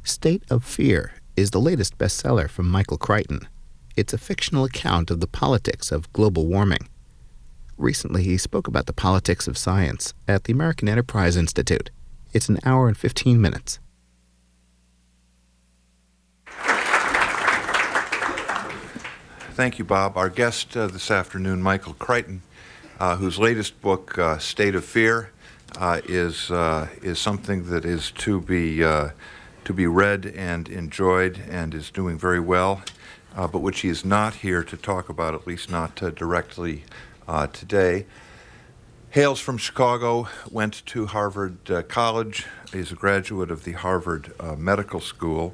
State of Fear is the latest bestseller from Michael Crichton. It's a fictional account of the politics of global warming. Recently, he spoke about the politics of science at the American Enterprise Institute. It's an hour and 15 minutes. Thank you, Bob. Our guest this afternoon, Michael Crichton, whose latest book, State of Fear, is something that is to be read and enjoyed and is doing very well, but which he is not here to talk about, at least not directly today. Hails from Chicago, went to Harvard College, is a graduate of the Harvard Medical School,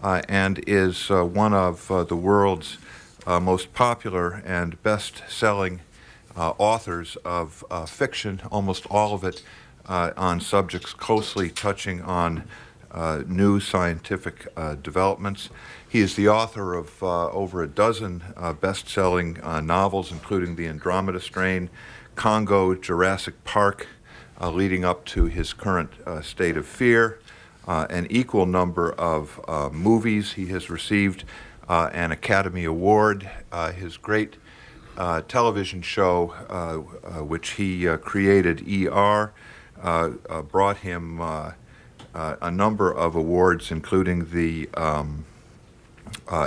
and is one of the world's most popular and best-selling authors of fiction, almost all of it on subjects closely touching on new scientific developments. He is the author of over a dozen best-selling novels, including The Andromeda Strain, Congo, Jurassic Park, leading up to his current State of Fear, an equal number of movies. He has received an Academy Award. His great television show, which he created, ER, brought him a number of awards, including the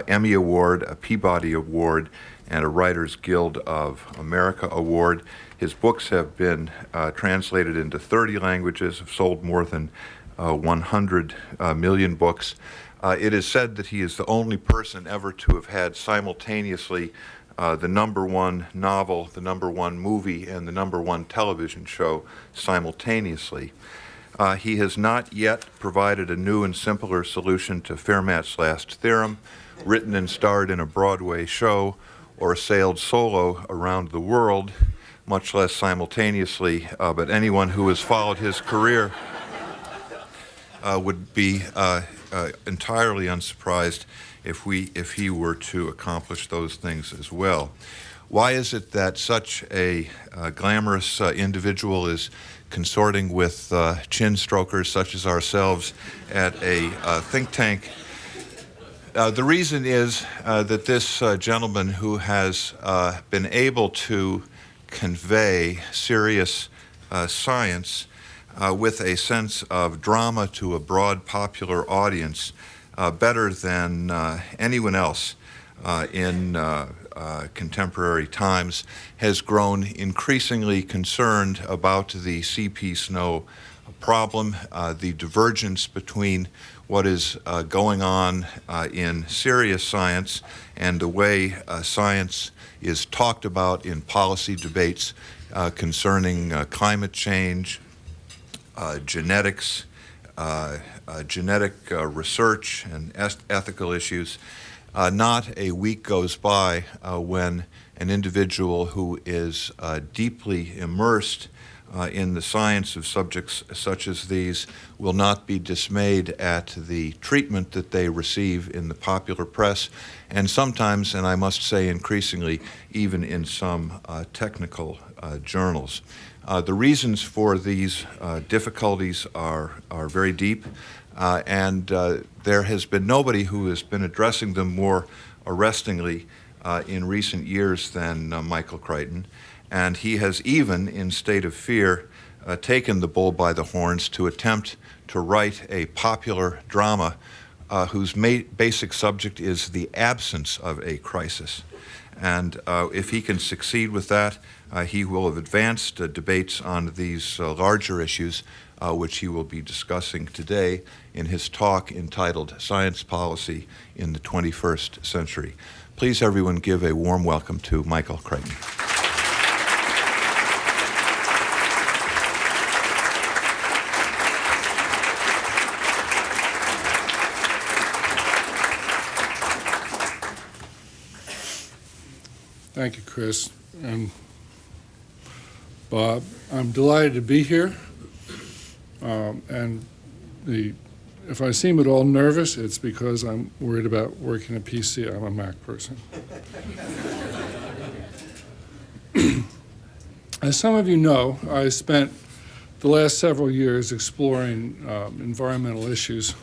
Emmy Award, a Peabody Award, and a Writers Guild of America Award. His books have been translated into 30 languages, have sold more than 100 million books. It is said that he is the only person ever to have had simultaneously the #1 novel, the #1 movie, and the #1 television show simultaneously. He has not yet provided a new and simpler solution to Fermat's last theorem, written and starred in a Broadway show, or sailed solo around the world, much less simultaneously, but anyone who has followed his career would be entirely unsurprised if he were to accomplish those things as well. Why is it that such a glamorous individual is consorting with chin strokers such as ourselves at a think tank? The reason is that this gentleman, who has been able to convey serious science with a sense of drama to a broad popular audience better than anyone else in contemporary times, has grown increasingly concerned about the CP snow problem, the divergence between what is going on in serious science and the way science is talked about in policy debates concerning climate change, genetics, genetic research, and ethical issues. Not a week goes by when an individual who is deeply immersed in the science of subjects such as these will not be dismayed at the treatment that they receive in the popular press, and sometimes, and I must say increasingly, even in some technical journals. The reasons for these difficulties are very deep, and there has been nobody who has been addressing them more arrestingly in recent years than Michael Crichton. And he has even, in State of Fear, taken the bull by the horns to attempt to write a popular drama whose basic subject is the absence of a crisis. And if he can succeed with that, he will have advanced debates on these larger issues, which he will be discussing today in his talk entitled Science Policy in the 21st Century. Please, everyone, give a warm welcome to Michael Crichton. Thank you, Chris. And Bob, I'm delighted to be here. If I seem at all nervous, it's because I'm worried about working a PC. I'm a Mac person. As some of you know, I spent the last several years exploring environmental issues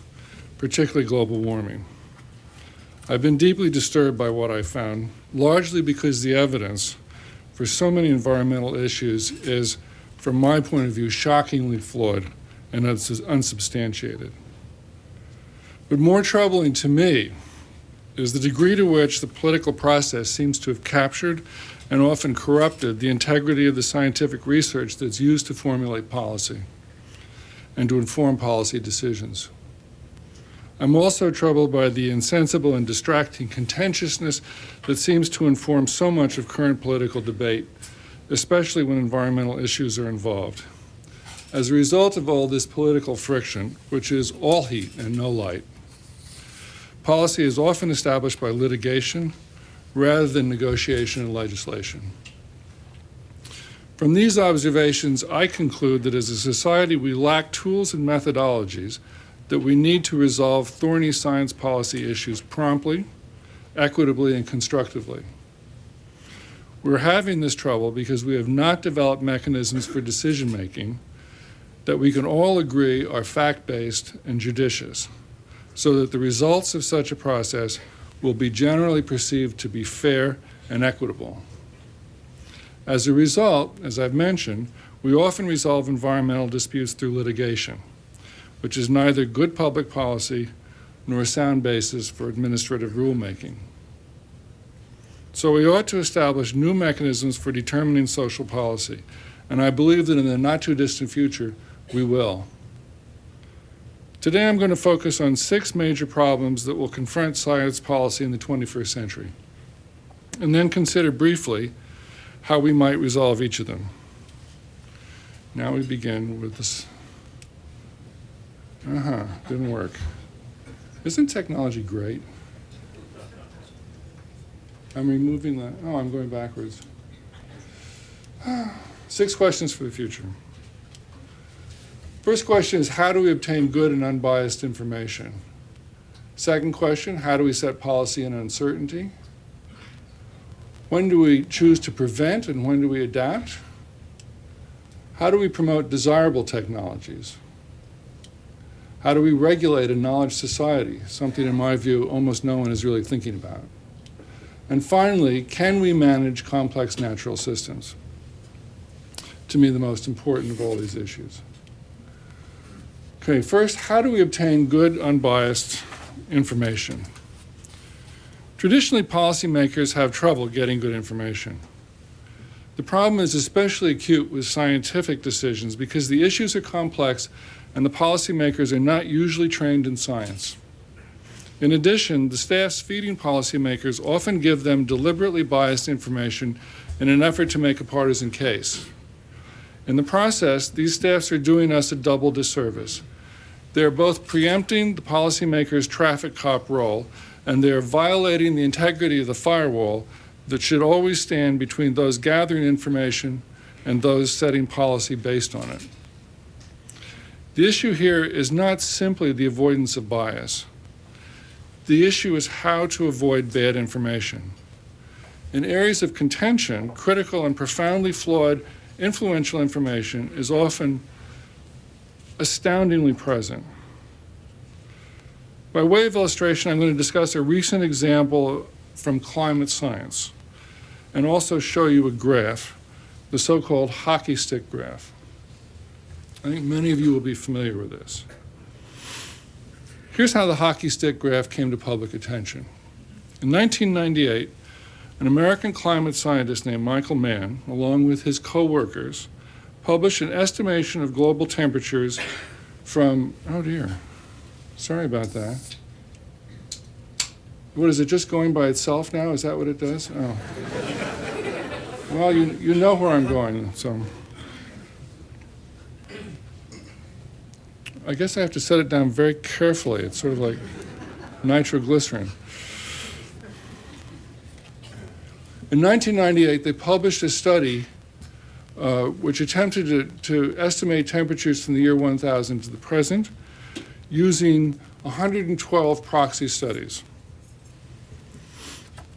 particularly global warming. I've been deeply disturbed by what I found, largely because the evidence for so many environmental issues is, from my point of view, shockingly flawed and unsubstantiated. But more troubling to me is the degree to which the political process seems to have captured and often corrupted the integrity of the scientific research that's used to formulate policy and to inform policy decisions. I'm also troubled by the insensible and distracting contentiousness that seems to inform so much of current political debate, especially when environmental issues are involved. As a result of all this political friction, which is all heat and no light, policy is often established by litigation rather than negotiation and legislation. From these observations, I conclude that as a society we lack tools and methodologies that we need to resolve thorny science policy issues promptly, equitably, and constructively. We're having this trouble because we have not developed mechanisms for decision-making that we can all agree are fact-based and judicious, so that the results of such a process will be generally perceived to be fair and equitable. As a result, as I've mentioned, we often resolve environmental disputes through litigation, which is neither good public policy nor a sound basis for administrative rulemaking. So we ought to establish new mechanisms for determining social policy, and I believe that in the not-too-distant future, we will. Today I'm going to focus on 6 major problems that will confront science policy in the 21st century, and then consider briefly how we might resolve each of them. Now we begin with this. Didn't work. Isn't technology great? I'm removing that. Oh, I'm going backwards. 6 questions for the future. First question is, how do we obtain good and unbiased information? Second question, how do we set policy in uncertainty? When do we choose to prevent and when do we adapt? How do we promote desirable technologies? How do we regulate a knowledge society, something in my view almost no one is really thinking about? And finally, can we manage complex natural systems? To me, the most important of all these issues. Okay, first, how do we obtain good, unbiased information? Traditionally, policymakers have trouble getting good information. The problem is especially acute with scientific decisions because the issues are complex and the policymakers are not usually trained in science. In addition, the staffs feeding policymakers often give them deliberately biased information in an effort to make a partisan case. In the process, these staffs are doing us a double disservice. They are both preempting the policymaker's traffic cop role, and they are violating the integrity of the firewall that should always stand between those gathering information and those setting policy based on it. The issue here is not simply the avoidance of bias. The issue is how to avoid bad information. In areas of contention, critical and profoundly flawed influential information is often astoundingly present. By way of illustration, I'm going to discuss a recent example from climate science and also show you a graph, the so-called hockey stick graph. I think many of you will be familiar with this. Here's how the hockey stick graph came to public attention. In 1998, an American climate scientist named Michael Mann, along with his co-workers, published an estimation of global temperatures from, oh dear, sorry about that. What is it, just going by itself now? Is that what it does? Oh. Well, you know where I'm going, so. I guess I have to set it down very carefully. It's sort of like nitroglycerin. In 1998, they published a study which attempted to estimate temperatures from the year 1000 to the present using 112 proxy studies.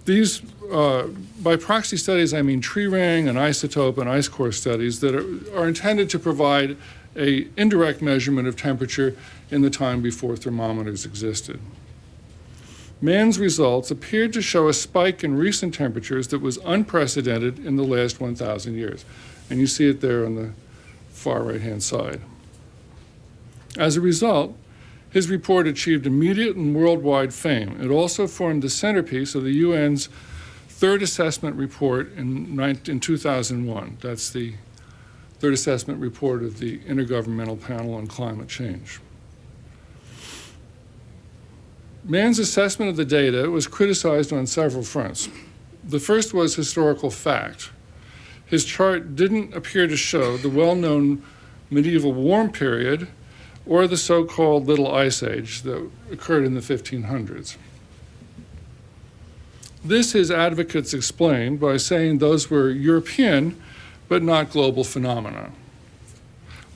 These, by proxy studies, I mean tree ring and isotope and ice core studies that are intended to provide an indirect measurement of temperature in the time before thermometers existed. Mann's results appeared to show a spike in recent temperatures that was unprecedented in the last 1,000 years. And you see it there on the far right-hand side. As a result, his report achieved immediate and worldwide fame. It also formed the centerpiece of the UN's third assessment report in 2001. That's the third assessment report of the Intergovernmental Panel on Climate Change. Mann's assessment of the data was criticized on several fronts. The first was historical fact. His chart didn't appear to show the well-known medieval warm period or the so-called Little Ice Age that occurred in the 1500s. This his advocates explained by saying those were European but not global phenomena.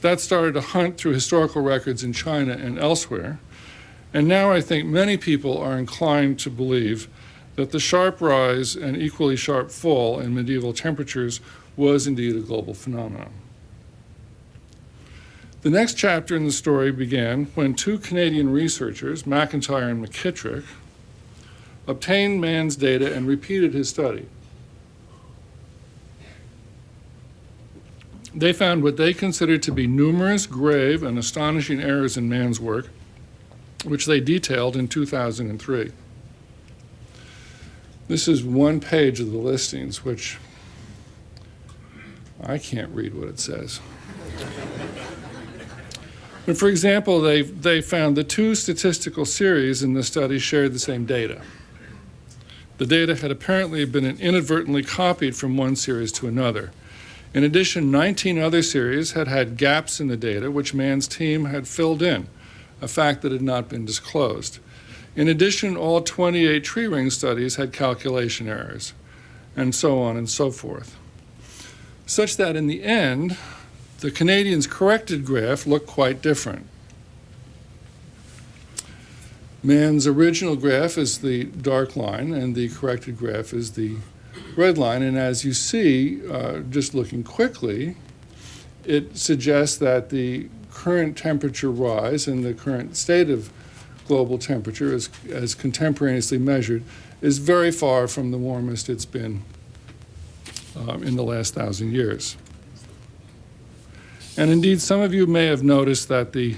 That started a hunt through historical records in China and elsewhere, and now I think many people are inclined to believe that the sharp rise and equally sharp fall in medieval temperatures was indeed a global phenomenon. The next chapter in the story began when two Canadian researchers, McIntyre and McKittrick, obtained Mann's data and repeated his study. They found what they considered to be numerous, grave, and astonishing errors in Mann's work, which they detailed in 2003. This is one page of the listings, which I can't read what it says. But for example, they found the two statistical series in the study shared the same data. The data had apparently been inadvertently copied from one series to another. In addition, 19 other series had had gaps in the data which Mann's team had filled in, a fact that had not been disclosed. In addition, all 28 tree ring studies had calculation errors, and so on and so forth. Such that in the end, the Canadians' corrected graph looked quite different. Mann's original graph is the dark line, and the corrected graph is the red line. And as you see, just looking quickly, it suggests that the current temperature rise and the current state of global temperature, as contemporaneously measured, is very far from the warmest it's been in the last 1,000 years. And indeed, some of you may have noticed that the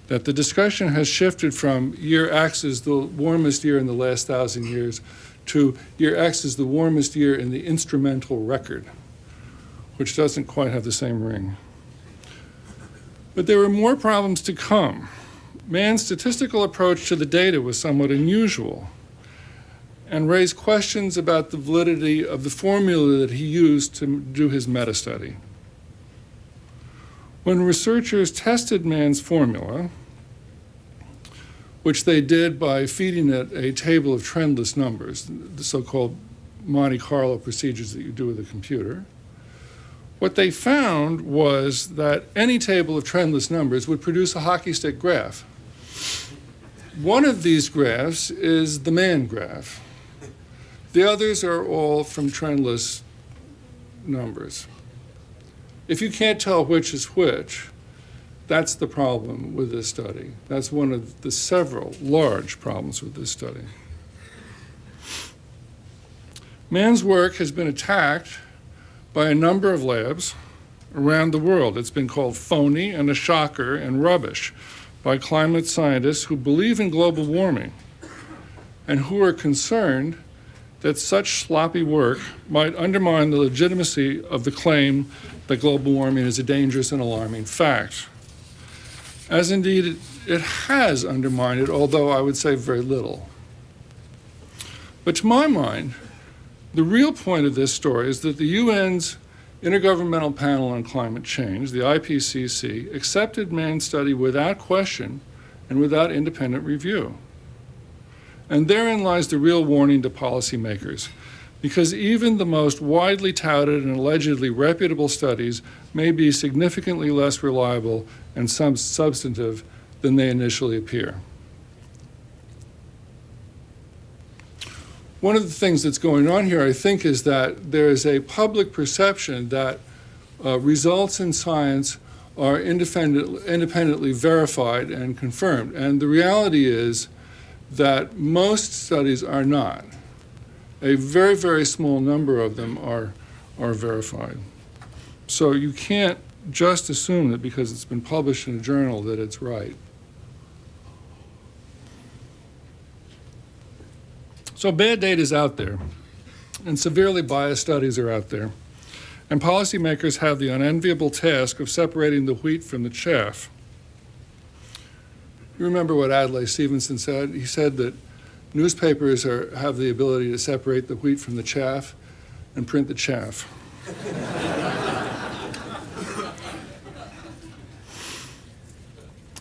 discussion has shifted from year X is the warmest year in the last 1,000 years to year X is the warmest year in the instrumental record, which doesn't quite have the same ring. But there were more problems to come. Mann's statistical approach to the data was somewhat unusual and raised questions about the validity of the formula that he used to do his meta-study. When researchers tested Mann's formula, which they did by feeding it a table of trendless numbers, the so-called Monte Carlo procedures that you do with a computer, what they found was that any table of trendless numbers would produce a hockey stick graph. One of these graphs is the Mann graph. The others are all from trendless numbers. If you can't tell which is which, that's the problem with this study. That's one of the several large problems with this study. Mann's work has been attacked by a number of labs around the world. It's been called phony and a shocker and rubbish by climate scientists who believe in global warming and who are concerned that such sloppy work might undermine the legitimacy of the claim that global warming is a dangerous and alarming fact. As indeed it has undermined it, although I would say very little. But to my mind, the real point of this story is that the UN's Intergovernmental Panel on Climate Change, the IPCC, accepted Mann's study without question and without independent review. And therein lies the real warning to policymakers, because even the most widely touted and allegedly reputable studies may be significantly less reliable and substantive than they initially appear. One of the things that's going on here, I think, is that there is a public perception that results in science are independently verified and confirmed. And the reality is that most studies are not. A very, very small number of them are verified. So you can't just assume that because it's been published in a journal that it's right. So bad data is out there, and severely biased studies are out there. And policymakers have the unenviable task of separating the wheat from the chaff. You remember what Adlai Stevenson said? He said that newspapers have the ability to separate the wheat from the chaff and print the chaff.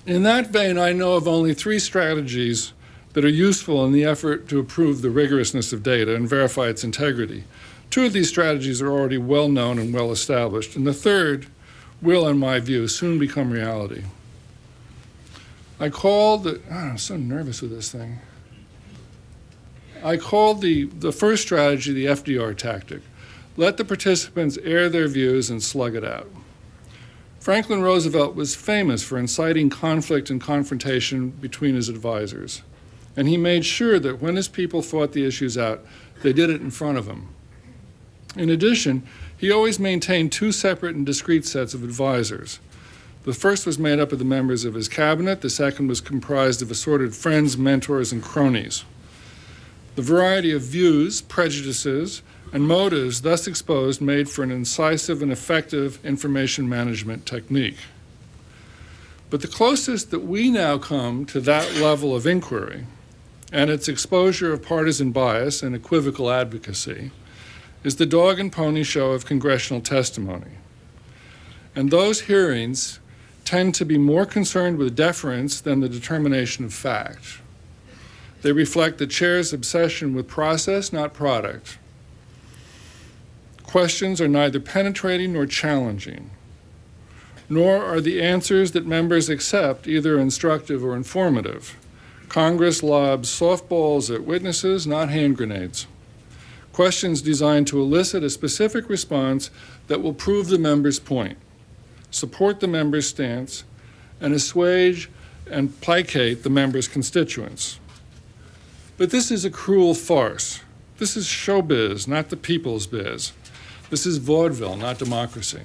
In that vein, I know of only 3 strategies that are useful in the effort to improve the rigorousness of data and verify its integrity. 2 of these strategies are already well known and well established, and the third will, in my view, soon become reality. I'm so nervous with this thing. I called the first strategy the FDR tactic. Let the participants air their views and slug it out. Franklin Roosevelt was famous for inciting conflict and confrontation between his advisors. And he made sure that when his people fought the issues out, they did it in front of him. In addition, he always maintained 2 separate and discrete sets of advisors. The first was made up of the members of his cabinet. The second was comprised of assorted friends, mentors, and cronies. The variety of views, prejudices, and motives thus exposed made for an incisive and effective information management technique. But the closest that we now come to that level of inquiry and its exposure of partisan bias and equivocal advocacy is the dog and pony show of congressional testimony. And those hearings tend to be more concerned with deference than the determination of fact. They reflect the chair's obsession with process, not product. Questions are neither penetrating nor challenging, nor are the answers that members accept either instructive or informative. Congress lobs softballs at witnesses, not hand grenades. Questions designed to elicit a specific response that will prove the member's point, support the member's stance, and assuage and placate the member's constituents. But this is a cruel farce. This is showbiz, not the people's biz. This is vaudeville, not democracy.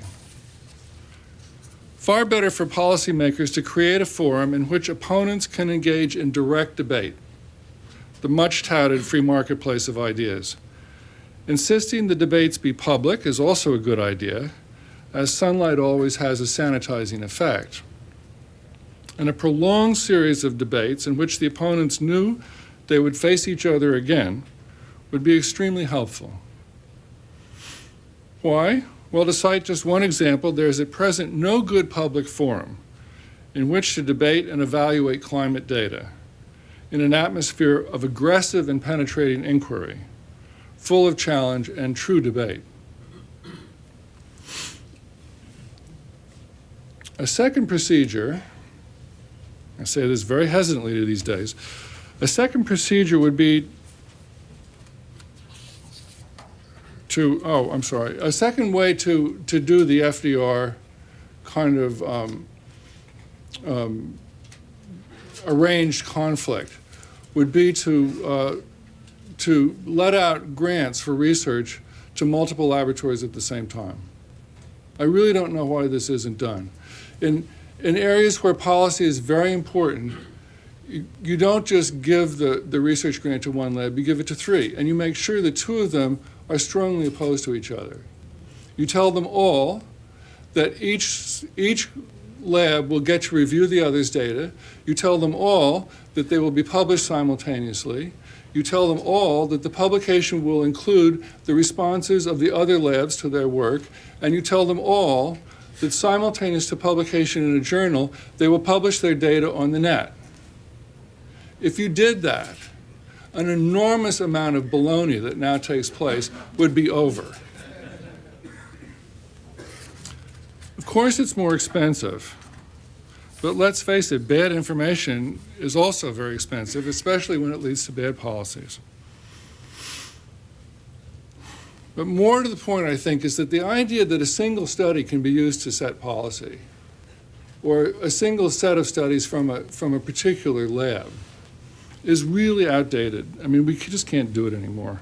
Far better for policymakers to create a forum in which opponents can engage in direct debate, the much-touted free marketplace of ideas. Insisting the debates be public is also a good idea, as sunlight always has a sanitizing effect. And a prolonged series of debates in which the opponents knew they would face each other again would be extremely helpful. Why? Well, to cite just one example, there is at present no good public forum in which to debate and evaluate climate data in an atmosphere of aggressive and penetrating inquiry, full of challenge and true debate. A second procedure, I say this very hesitantly these days, a second procedure would be a second way to do the FDR kind of arranged conflict would be to let out grants for research to multiple laboratories at the same time. I really don't know why this isn't done. In areas where policy is very important, you don't just give the research grant to one lab, you give it to 3, and you make sure that 2 of them are strongly opposed to each other. You tell them all that each lab will get to review the other's data. You tell them all that they will be published simultaneously. You tell them all that the publication will include the responses of the other labs to their work, and you tell them all that simultaneous to publication in a journal, they will publish their data on the net. If you did that, an enormous amount of baloney that now takes place would be over. Of course, it's more expensive, but let's face it, bad information is also very expensive, especially when it leads to bad policies. But more to the point, I think, is that the idea that a single study can be used to set policy or a single set of studies from a particular lab is really outdated. I mean, we just can't do it anymore.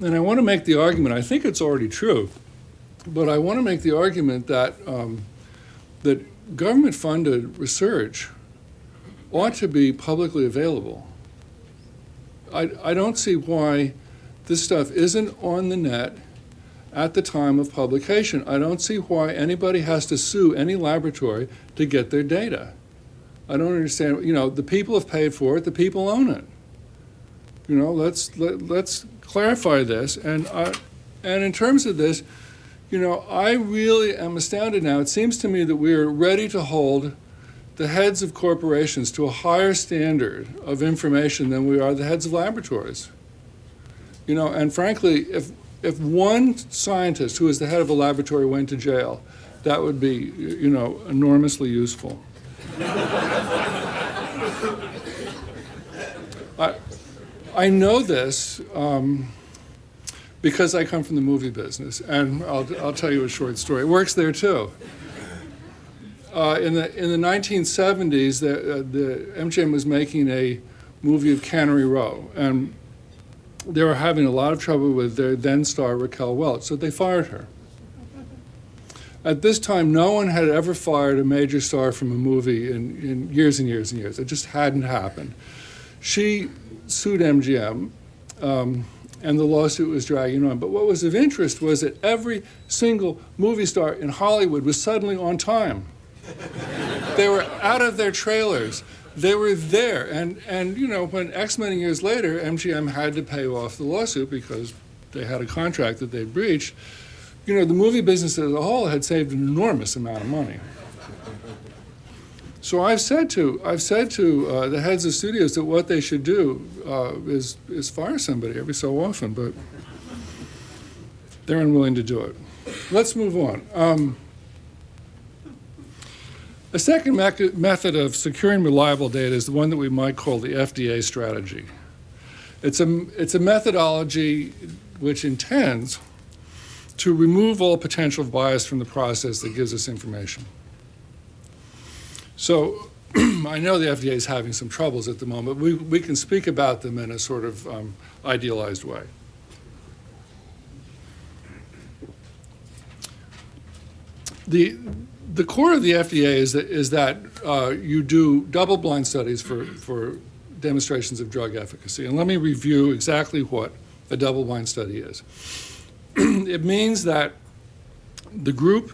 And I want to make the argument, I think it's already true, but I want to make the argument that, that government-funded research ought to be publicly available. I don't see why this stuff isn't on the net at the time of publication. I don't see why anybody has to sue any laboratory to get their data. I don't understand. You know, the people have paid for it. The people own it. You know, let's clarify this. And in terms of this, you know, I really am astounded now. It seems to me that we are ready to hold the heads of corporations to a higher standard of information than we are the heads of laboratories. You know, and frankly, if one scientist who is the head of a laboratory went to jail, that would be, you know, enormously useful. I know this because I come from the movie business, and I'll tell you a short story. It works there too. In the 1970s, the MGM was making a movie of Cannery Row, and they were having a lot of trouble with their then star Raquel Welch, so they fired her. At this time, no one had ever fired a major star from a movie in years and years and years. It just hadn't happened. She sued MGM, and the lawsuit was dragging on. But what was of interest was that every single movie star in Hollywood was suddenly on time. They were out of their trailers. They were there. And you know, when X many years later, MGM had to pay off the lawsuit because they had a contract that they'd breached, you know, the movie business as a whole had saved an enormous amount of money. So I've said to the heads of studios that what they should do is fire somebody every so often, but they're unwilling to do it. Let's move on. A second method of securing reliable data is the one that we might call the FDA strategy. It's a methodology which intends to remove all potential bias from the process that gives us information. So I know the FDA is having some troubles at the moment. We can speak about them in a sort of idealized way. The core of the FDA is that you do double-blind studies for demonstrations of drug efficacy. And let me review exactly what a double-blind study is. It means that the group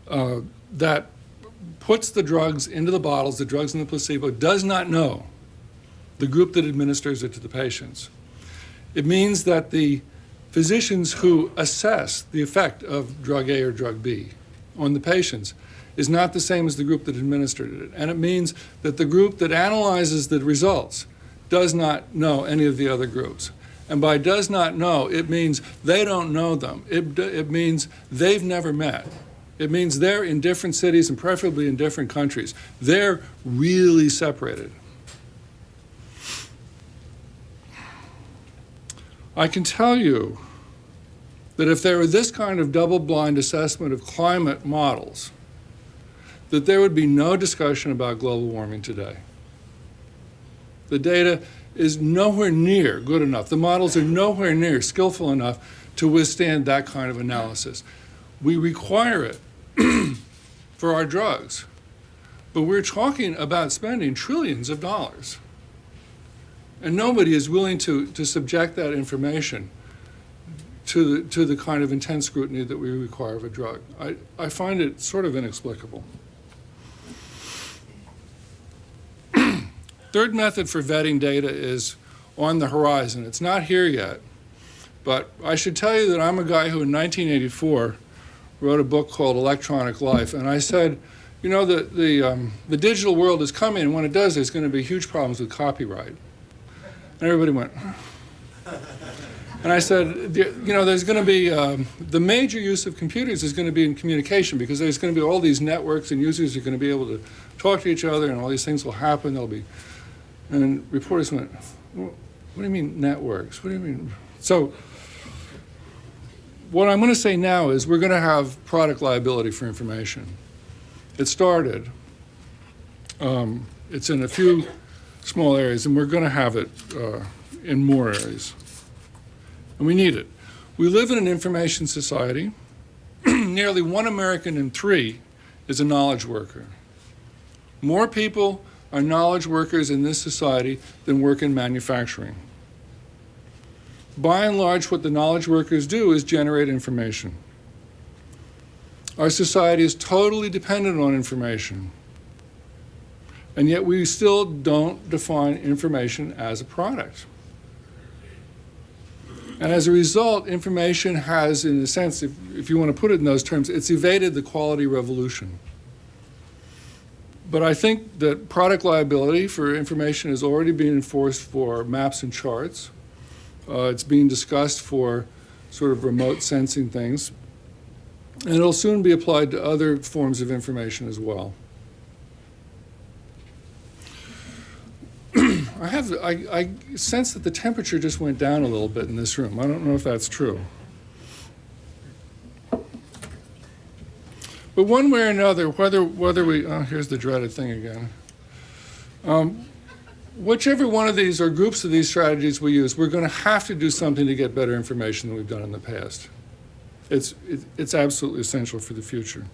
that puts the drugs into the bottles, the drugs in the placebo, does not know the group that administers it to the patients. It means that the physicians who assess the effect of drug A or drug B on the patients is not the same as the group that administered it. And it means that the group that analyzes the results does not know any of the other groups. And by does not know, it means they don't know them. It means they've never met. It means they're in different cities and preferably in different countries. They're really separated. I can tell you that if there were this kind of double-blind assessment of climate models, that there would be no discussion about global warming today. The data is nowhere near good enough. The models are nowhere near skillful enough to withstand that kind of analysis. We require it for our drugs, but we're talking about spending trillions of dollars. And nobody is willing to subject that information to the kind of intense scrutiny that we require of a drug. I find it sort of inexplicable. Third method for vetting data is on the horizon. It's not here yet, but I should tell you that I'm a guy who in 1984 wrote a book called Electronic Life, and I said, you know, the digital world is coming, and when it does, there's going to be huge problems with copyright. And everybody went, and I said, you know, there's going to be, the major use of computers is going to be in communication, because there's going to be all these networks and users are going to be able to talk to each other, and all these things will happen. There'll be, and reporters went, what do you mean networks? What do you mean? So what I'm going to say now is we're going to have product liability for information. It started. It's in a few small areas, and we're going to have it in more areas. And we need it. We live in an information society. Nearly 1 American in 3 is a knowledge worker. More people are knowledge workers in this society than work in manufacturing. By and large, what the knowledge workers do is generate information. Our society is totally dependent on information. And yet we still don't define information as a product. And as a result, information has, in a sense, if you want to put it in those terms, it's evaded the quality revolution. But I think that product liability for information is already being enforced for maps and charts. It's being discussed for sort of remote sensing things. And it'll soon be applied to other forms of information as well. I sense that the temperature just went down a little bit in this room. I don't know if that's true. But one way or another, whether we, here's the dreaded thing again. Whichever one of these or groups of these strategies we use, we're going to have to do something to get better information than we've done in the past. It's absolutely essential for the future.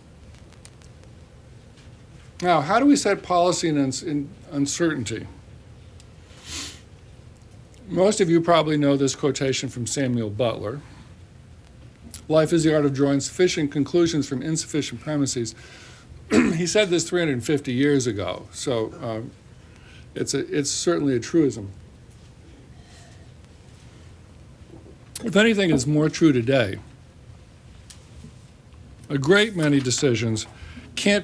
Now, how do we set policy in uncertainty? Most of you probably know this quotation from Samuel Butler. Life is the art of drawing sufficient conclusions from insufficient premises. He said this 350 years ago, so it's certainly a truism. If anything, it's more true today. A great many decisions can't